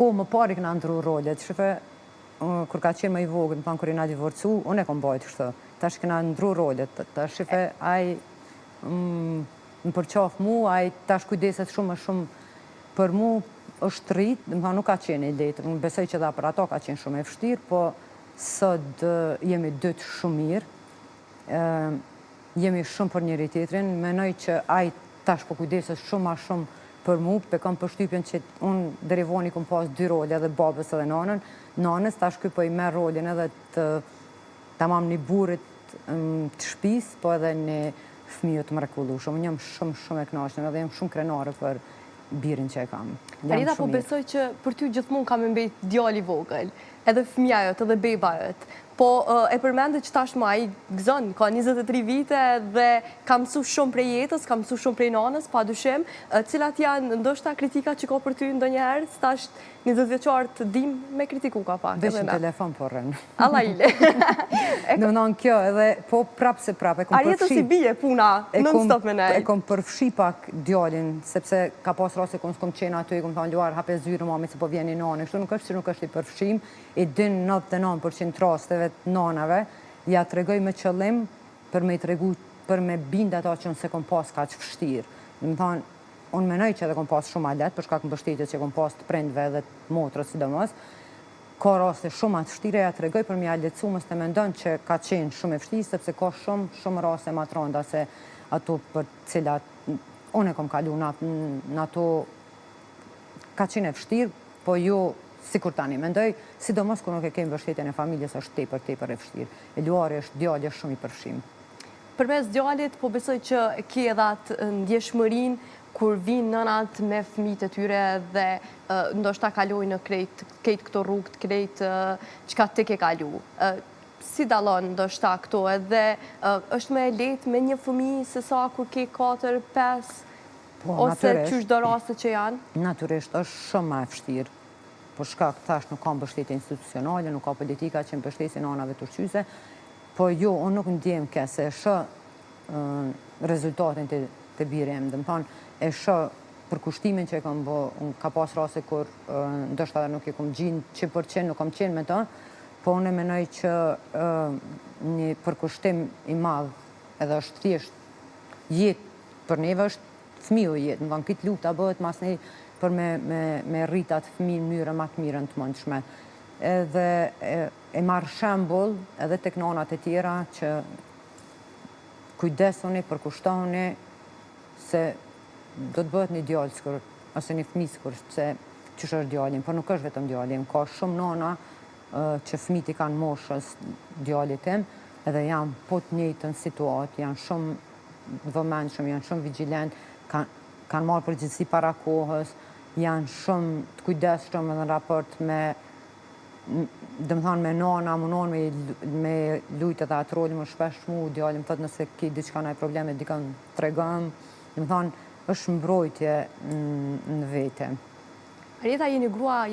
Më pari këna ndru rolet, shëfe, kur ka qenë më i vogël, më thanë kur i na divorcu, unë e kom bajt kështë. Tash këna ndru rolet, tash shëfe, aj më përqaf mu, aj tash kujdeset shumë për mu është rrit, më thanë nuk ka qenë i letë, më besoj që dha për ato ka qenë shumë e vështirë, po sot jemi dytë shumë mirë, jemi shumë për njëri tjetrin, menoj që aj tash po kujdeset shumë ma shumë për mu, pe kam përshtypjen që unë deri voni kom pas 2 role, edhe babës edhe nanës, tash kuj po i merr rolin edhe të tamam një burit të shpis, po edhe një fëmijë të mrekullueshëm. Unë jam shumë e kënaqur edhe jam shumë krenare për birin që e kam. Rita, po besoj që për ty gjithmonë ka me mbet djali vogël, edhe fëmija jot, edhe beba jot. Po e përmendet që tash ma i gëzon, ka 23 vite dhe ka mësu shumë prej jetës, ka mësu shumë prej nanës, pa dyshim, cilat janë ndoshta kritika që ka për ty ndonjëherë, tash 20 vjeçar të dim me kritiku ka pak. Vesh në telefon po rren. Allah ile. Në nënë kjo edhe, po prap se prap. A jetë si bije puna, non-stop me nej? E kom përfshi pak djalin, sepse ka pas rase kom s'kom qenë aty, kom thonë luar, hape zyrë mami se po vjeni nani. Kështu nuk është që nuk është i përfshim, i din 99% rasteve të nanave, ja të regoj me qëllim për me i të regu, për me bindë ato që nëse kom pas ka që fështirë. Në më thonë, unë menoj që edhe kom pas shumë alet, për shkak mbështetjes që kom pas të prindve edhe të motrës sidomos, ka raste shumë atë fështire, ja të regoj për mja lecu, mës të mendon që ka qenë shumë e fështirë, sepse ka shumë raste ma të rënda se ato për cilat unë e kom kalu në ato ka qenë e fështirë, po jo si kur tani mendoj, sidomos kur nuk e kemi mbështetjen e familjes është tepër e fështirë. E luari është djalë shumë i përfshim. Përmes djalit, po besoj që ke edhe atë ndjeshmërin kur vinë nënat me fëmijët e tyre dhe ndoshta kalojnë në krejt këto rrugët, krejt çka ti ke kalu. Si dallon ndoshta këto edhe është më e lehtë me një fëmijë se sa kur ke 4, 5 ose qysh do raste që janë? Natyrisht është shumë më e vështirë. Por shkak tash nuk ka mbështetje institucionale, nuk ka politika që mbështesin anave të ushqyese, po jo, unë nuk ndjem ke se e shë rezultatin të birim, dhe më thonë, e shë për kushtimin që e kam bo, unë ka pas rase kur ndoshta dhe nuk e kom gjinë 100%, nuk kom qenë me ta, po unë e menoj që një përkushtim i madh edhe është thjesht jetë për neve është fëmiu jetë, më thonë, këtë lufta bëhet mas nej për me rritat fëmijë në mënyrë më të mirën të mundshme. Edhe e marrë shembull edhe tek nanat e tjera që kujdesuni, përkushtoni se do të bëhet një djalë sikur ose një fëmijë sikur se ç'është djalin, por nuk është vetëm djalin, ka shumë nana që fëmijët i kanë moshës djalit tim edhe janë po të njëjtën situatë, janë shumë vëmendshëm, janë shumë vigjilent, kanë marrë përgjegjësi para kohës, janë shumë të kujdesshëm edhe në raport me, dhe më thonë, me nana, me lujtë edhe atë rolin më shpesh mu, djalin më thotë nëse ki diçka ndaj probleme, dikon tregëm, dhe më thonë, është mbrojtje në vete. Rita, jeni grua